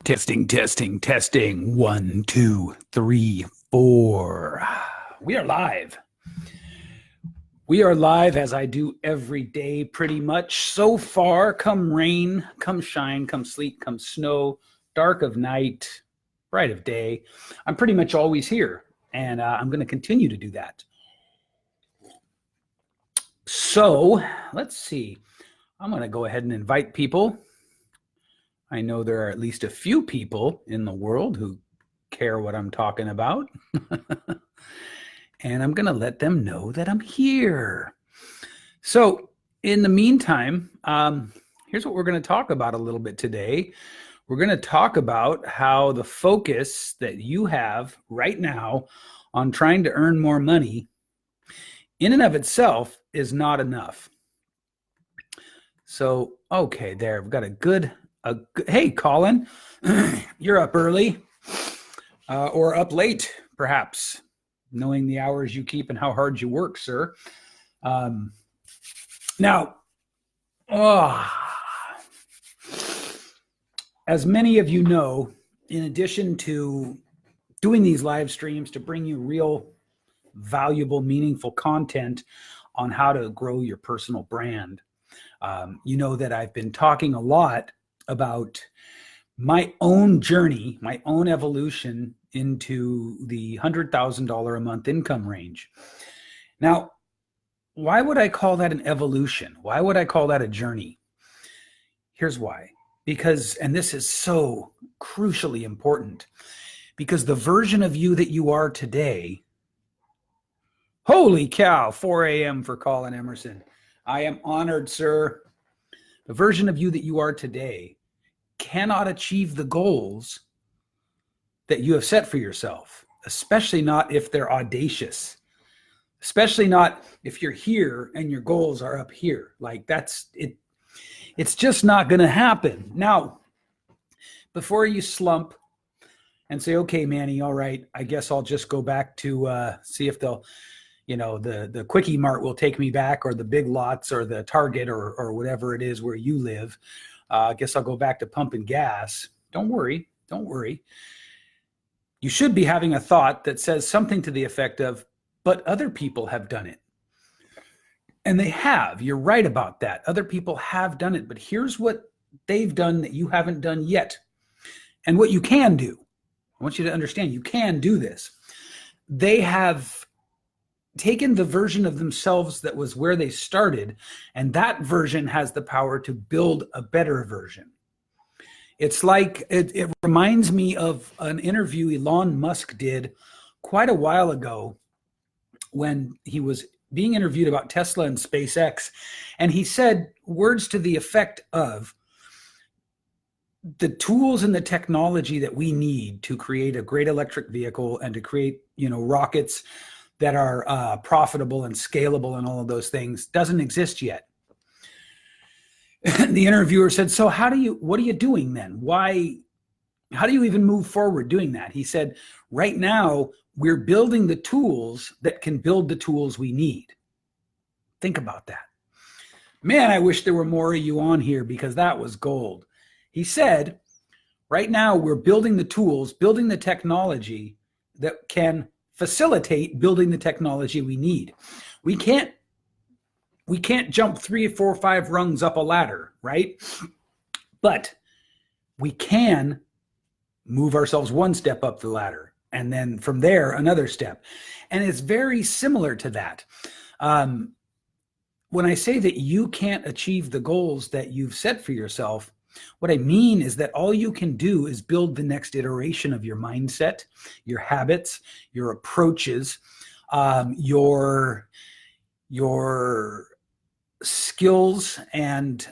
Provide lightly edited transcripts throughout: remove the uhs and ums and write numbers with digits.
Testing. 1, 2, 3, 4. We are live. We are live as I do every day pretty much. So far, come rain, come shine, come sleet, come snow, dark of night, bright of day. I'm pretty much always here, and I'm going to continue to do that. So let's see. I'm going to go ahead and invite people. I know there are at least a few people in the world who care what I'm talking about. And I'm going to let them know that I'm here. So in the meantime, here's what we're going to talk about a little bit today. We're going to talk about how the focus that you have right now on trying to earn more money in and of itself is not enough. So, okay, there, we've got a good, hey, Colin, you're up early or up late, perhaps, knowing the hours you keep and how hard you work, sir. Now, as many of you know, in addition to doing these live streams to bring you real, valuable, meaningful content on how to grow your personal brand, you know that I've been talking a lot about my own journey, my own evolution into the $100,000 a month income range. Now, why would I call that an evolution? Why would I call that a journey? Here's why. Because, and this is so crucially important, because the version of you that you are today, holy cow, 4 a.m. for Colin Emerson. I am honored, sir. The version of you that you are today cannot achieve the goals that you have set for yourself, especially not if they're audacious, especially not if you're here and your goals are up here. Like that's it. It's just not going to happen. Now, before you slump and say, okay, Manny, all right, I guess I'll just go back to see if they'll, the Quickie Mart will take me back, or the Big Lots, or the Target, or whatever it is where you live. I guess I'll go back to pumping gas. Don't worry. You should be having a thought that says something to the effect of, but other people have done it. And they have. You're right about that. Other people have done it, but here's what they've done that you haven't done yet. And what you can do. I want you to understand, you can do this. They have taken the version of themselves that was where they started, and that version has the power to build a better version. It's like, it reminds me of an interview Elon Musk did quite a while ago when he was being interviewed about Tesla and SpaceX. And he said words to the effect of, the tools and the technology that we need to create a great electric vehicle and to create, rockets that are profitable and scalable and all of those things doesn't exist yet. The interviewer said, so what are you doing then? How do you even move forward doing that? He said, right now, we're building the tools that can build the tools we need. Think about that. Man, I wish there were more of you on here, because that was gold. He said, right now, we're building the tools, building the technology that can facilitate building the technology we need. We can't jump 3, 4, 5 rungs up a ladder, right? But we can move ourselves one step up the ladder, and then from there, another step. And it's very similar to that. When I say that you can't achieve the goals that you've set for yourself, what I mean is that all you can do is build the next iteration of your mindset, your habits, your approaches, your skills and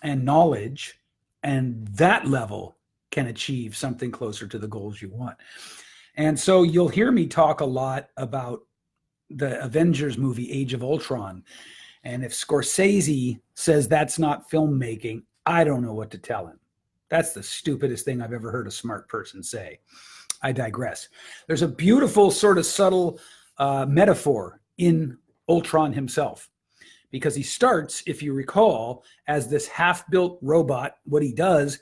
knowledge, and that level can achieve something closer to the goals you want. And so you'll hear me talk a lot about the Avengers movie, Age of Ultron. And if Scorsese says that's not filmmaking, I don't know what to tell him. That's the stupidest thing I've ever heard a smart person say. I digress. There's a beautiful sort of subtle metaphor in Ultron himself, because he starts, if you recall, as this half-built robot. What he does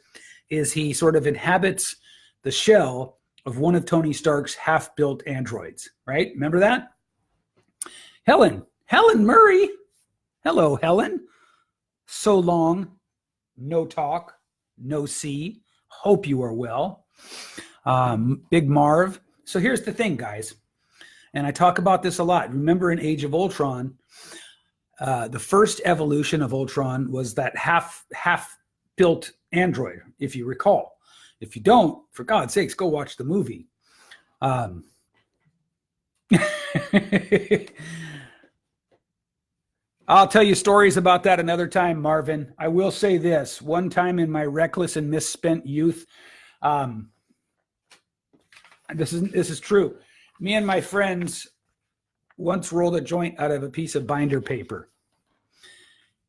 is he sort of inhabits the shell of one of Tony Stark's half-built androids, right? Remember that? Helen Murray. Hello, Helen. So long, no talk, no see. Hope you are well. Big Marv. So here's the thing, guys, and I talk about this a lot. Remember in Age of Ultron, the first evolution of Ultron was that half-built android, if you recall. If you don't, for God's sakes, go watch the movie. I'll tell you stories about that another time, Marvin. I will say this. One time in my reckless and misspent youth, this is true. Me and my friends once rolled a joint out of a piece of binder paper.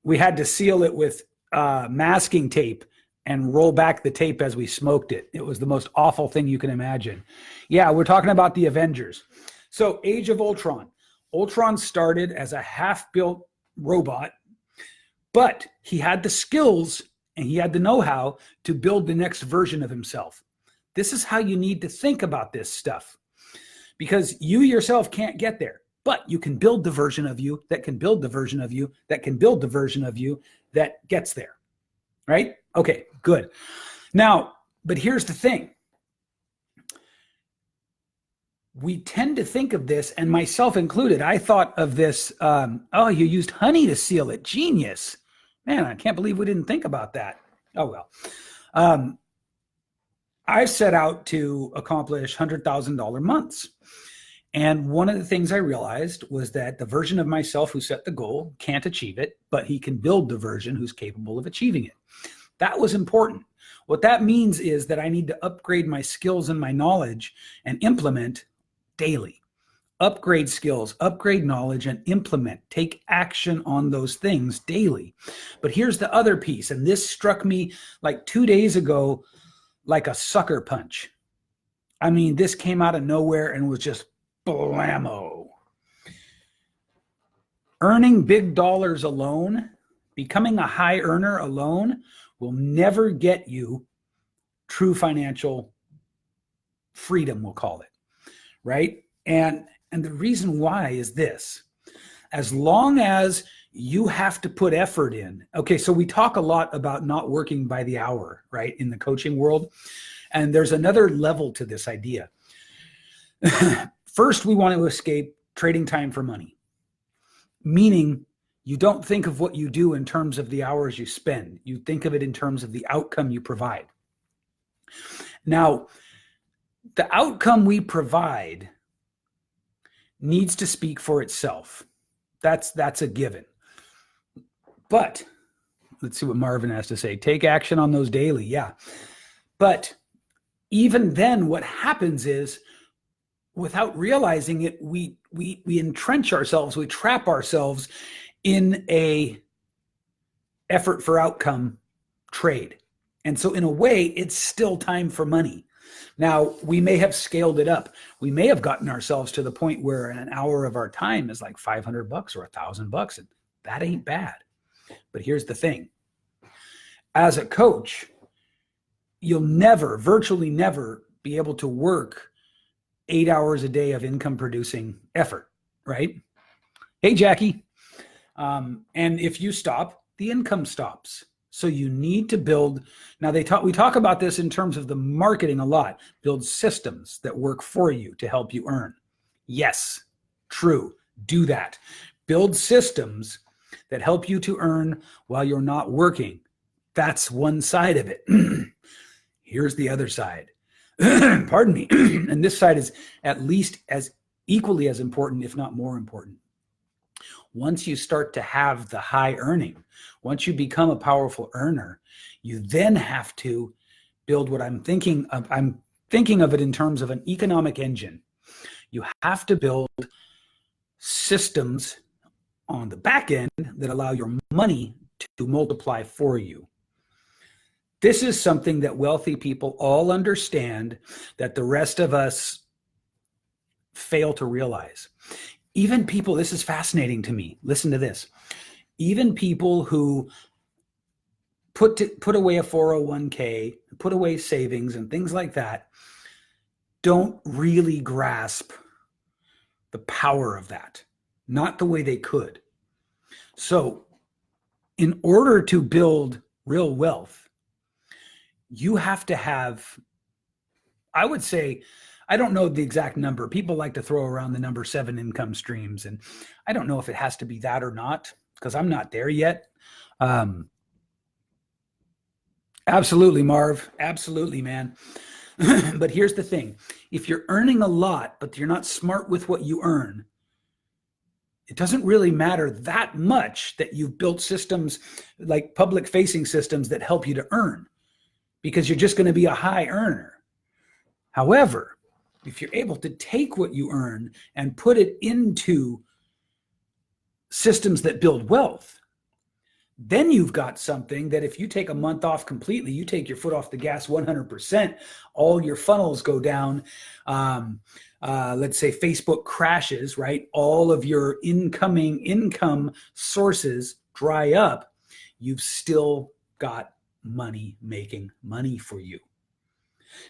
We had to seal it with masking tape and roll back the tape as we smoked it. It was the most awful thing you can imagine. Yeah, we're talking about the Avengers. So Age of Ultron. Ultron started as a half-built robot, but he had the skills and he had the know-how to build the next version of himself. This is how you need to think about this stuff, because you yourself can't get there, but you can build the version of you that can build the version of you that can build the version of you that gets there, right? Okay, good. Now, but here's the thing. We tend to think of this, and myself included, I thought of this, oh, you used honey to seal it. Genius. Man, I can't believe we didn't think about that. Oh, well. I set out to accomplish $100,000 months. And one of the things I realized was that the version of myself who set the goal can't achieve it, but he can build the version who's capable of achieving it. That was important. What that means is that I need to upgrade my skills and my knowledge and implement daily. Upgrade skills, upgrade knowledge, and implement. Take action on those things daily. But here's the other piece, and this struck me like 2 days ago like a sucker punch. I mean, this came out of nowhere and was just blammo. Earning big dollars alone, becoming a high earner alone, will never get you true financial freedom, we'll call it. Right? And the reason why is this. As long as you have to put effort in. Okay, so we talk a lot about not working by the hour, right, in the coaching world. And there's another level to this idea. First, we want to escape trading time for money. Meaning, you don't think of what you do in terms of the hours you spend. You think of it in terms of the outcome you provide. Now, the outcome we provide needs to speak for itself. That's a given. But let's see what Marvin has to say. Take action on those daily. Yeah. But even then, what happens is, without realizing it, we entrench ourselves, we trap ourselves in a effort for outcome trade. And so in a way, it's still time for money. Now, we may have scaled it up. We may have gotten ourselves to the point where an hour of our time is like $500 or $1,000, and that ain't bad. But here's the thing. As a coach, you'll never, virtually never, be able to work 8 hours a day of income producing effort, right? Hey, Jackie. And if you stop, the income stops. So you need to build. Now we talk about this in terms of the marketing a lot. Build systems that work for you to help you earn. Yes, true. Do that. Build systems that help you to earn while you're not working. That's one side of it. Here's the other side. Pardon me. And this side is at least as equally as important, if not more important. Once you start to have the high earning, once you become a powerful earner, you then have to build what I'm thinking of. I'm thinking of it in terms of an economic engine. You have to build systems on the back end that allow your money to multiply for you. This is something that wealthy people all understand that the rest of us fail to realize. Even people, this is fascinating to me. Listen to this. Even people who put away a 401k, put away savings and things like that don't really grasp the power of that, not the way they could. So in order to build real wealth, you have to have, I would say, I don't know the exact number. People like to throw around the number 7 income streams. And I don't know if it has to be that or not, because I'm not there yet. Absolutely, Marv. Absolutely, man. But here's the thing. If you're earning a lot, but you're not smart with what you earn, it doesn't really matter that much that you've built systems like public facing systems that help you to earn, because you're just going to be a high earner. However, if you're able to take what you earn and put it into systems that build wealth, then you've got something that if you take a month off completely, you take your foot off the gas 100%, all your funnels go down. Let's say Facebook crashes, right? All of your income sources dry up. You've still got money making money for you.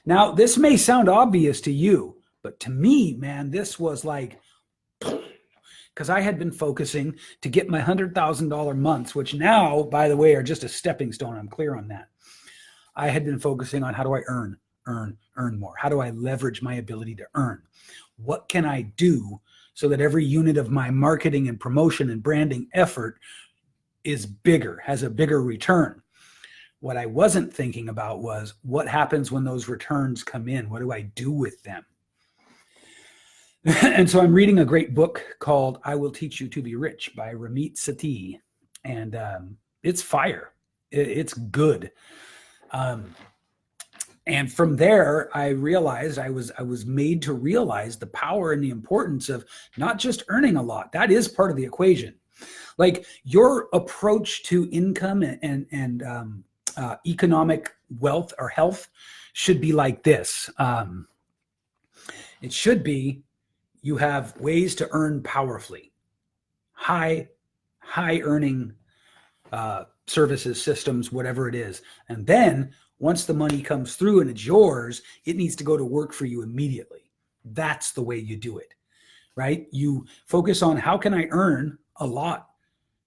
Now, this may sound obvious to you, but to me, man, this was like, because I had been focusing to get my $100,000 months, which now, by the way, are just a stepping stone. I'm clear on that. I had been focusing on how do I earn more? How do I leverage my ability to earn? What can I do so that every unit of my marketing and promotion and branding effort is bigger, has a bigger return? What I wasn't thinking about was what happens when those returns come in? What do I do with them? And so I'm reading a great book called I Will Teach You to Be Rich by Ramit Sethi. And it's fire. It's good. And from there, I realized I was made to realize the power and the importance of not just earning a lot. That is part of the equation. Like your approach to income and economic wealth or health should be like this. It should be, you have ways to earn powerfully, high earning services, systems, whatever it is. And then once the money comes through and it's yours, it needs to go to work for you immediately. That's the way you do it, right? You focus on how can I earn a lot?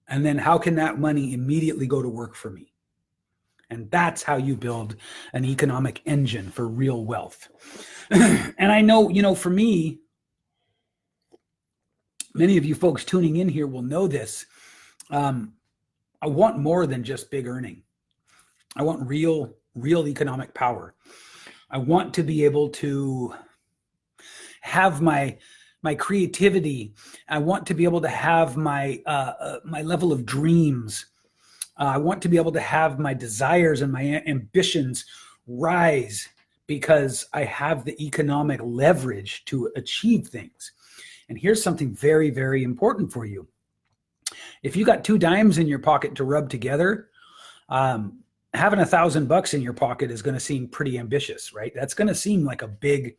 And then how can that money immediately go to work for me? And that's how you build an economic engine for real wealth. And I know, for me, many of you folks tuning in here will know this. I want more than just big earning. I want real economic power. I want to be able to have my creativity. I want to be able to have my level of dreams. I want to be able to have my desires and my ambitions rise because I have the economic leverage to achieve things. And here's something very, very important for you. If you got 2 dimes in your pocket to rub together, having $1,000 in your pocket is going to seem pretty ambitious, right? That's going to seem like a big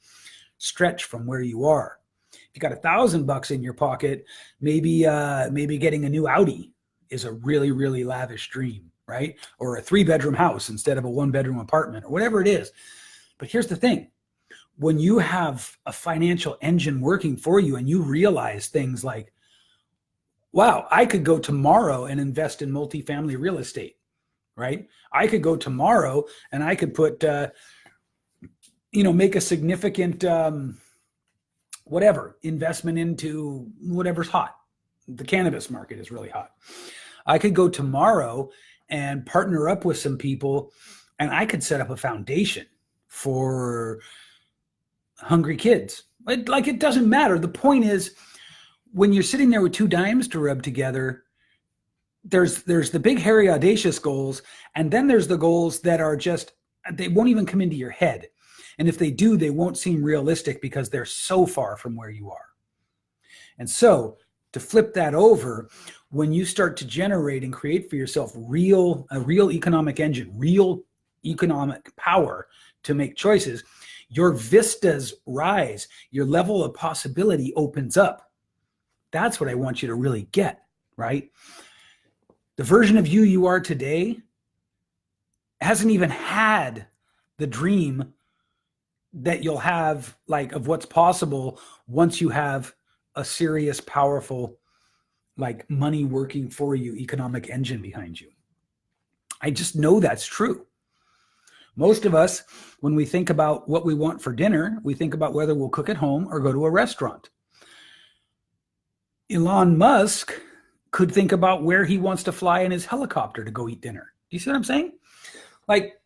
stretch from where you are. If you got $1,000 in your pocket, maybe getting a new Audi is a really, really lavish dream, right? Or a 3-bedroom house instead of a 1-bedroom apartment or whatever it is. But here's the thing. When you have a financial engine working for you and you realize things like, wow, I could go tomorrow and invest in multifamily real estate, right? I could go tomorrow and I could put, make a significant, investment into whatever's hot. The cannabis market is really hot. I could go tomorrow and partner up with some people and I could set up a foundation for hungry kids. Like it doesn't matter. The point is, when you're sitting there with 2 dimes to rub together, there's the big, hairy, audacious goals. And then there's the goals that are just, they won't even come into your head. And if they do, they won't seem realistic because they're so far from where you are. And so to flip that over, when you start to generate and create for yourself a real economic engine, real economic power to make choices, your vistas rise, your level of possibility opens up. That's what I want you to really get, right? The version of you are today hasn't even had the dream that you'll have, like, of what's possible once you have a serious, powerful, like, money working for you economic engine behind you. I just know that's true. Most of us, when we think about what we want for dinner, we think about whether we'll cook at home or go to a restaurant. Elon Musk could think about where he wants to fly in his helicopter to go eat dinner. Do you see what I'm saying? Like,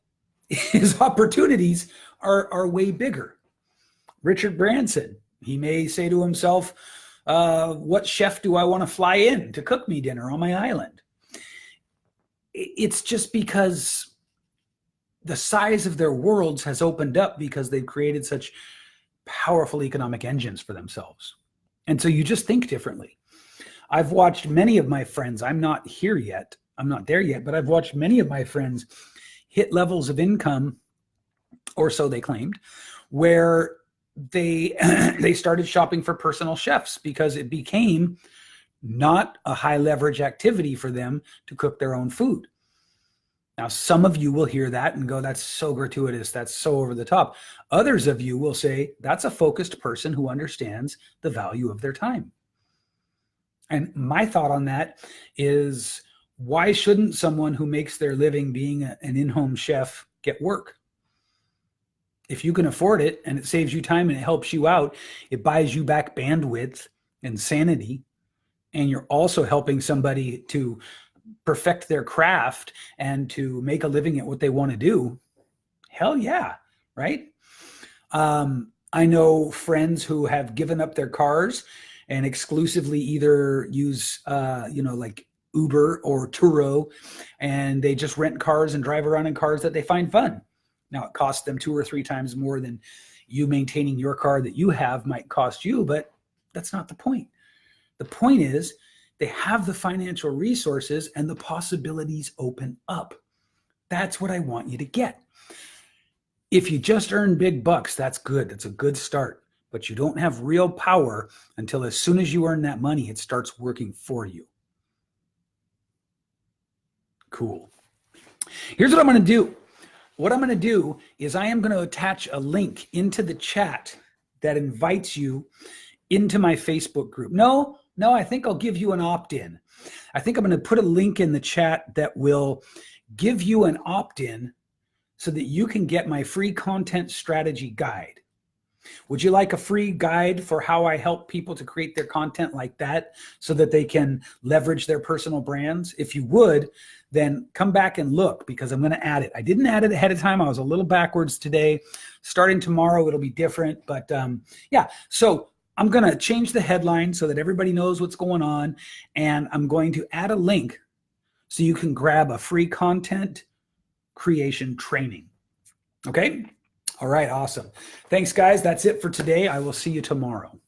his opportunities are way bigger. Richard Branson, he may say to himself, what chef do I want to fly in to cook me dinner on my island? It's just because the size of their worlds has opened up because they've created such powerful economic engines for themselves. And so you just think differently. I've watched many of my friends, I'm not here yet, I'm not there yet, but I've watched many of my friends hit levels of income, or so they claimed, where they started shopping for personal chefs because it became not a high leverage activity for them to cook their own food. Now, some of you will hear that and go, that's so gratuitous, that's so over the top. Others of you will say, that's a focused person who understands the value of their time. And my thought on that is, why shouldn't someone who makes their living being an in-home chef get work? If you can afford it and it saves you time and it helps you out, it buys you back bandwidth and sanity, and you're also helping somebody to perfect their craft and to make a living at what they want to do, hell yeah, right? I know friends who have given up their cars and exclusively either use, like Uber or Turo, and they just rent cars and drive around in cars that they find fun. Now, it costs them 2 or 3 times more than you maintaining your car that you have might cost you, but that's not the point. The point is, they have the financial resources and the possibilities open up. That's what I want you to get. If you just earn big bucks, that's good. That's a good start. But you don't have real power until as soon as you earn that money, it starts working for you. Cool. Here's what I'm going to do. What I'm going to do is I am going to attach a link into the chat that invites you into my Facebook group. No, I think I'll give you an opt-in. I think I'm going to put a link in the chat that will give you an opt-in so that you can get my free content strategy guide. Would you like a free guide for how I help people to create their content like that so that they can leverage their personal brands? If you would, then come back and look, because I'm going to add it. I didn't add it ahead of time. I was a little backwards today. Starting tomorrow, it'll be different. But yeah, so I'm going to change the headline so that everybody knows what's going on. And I'm going to add a link so you can grab a free content creation training. Okay? All right, awesome. Thanks, guys. That's it for today. I will see you tomorrow.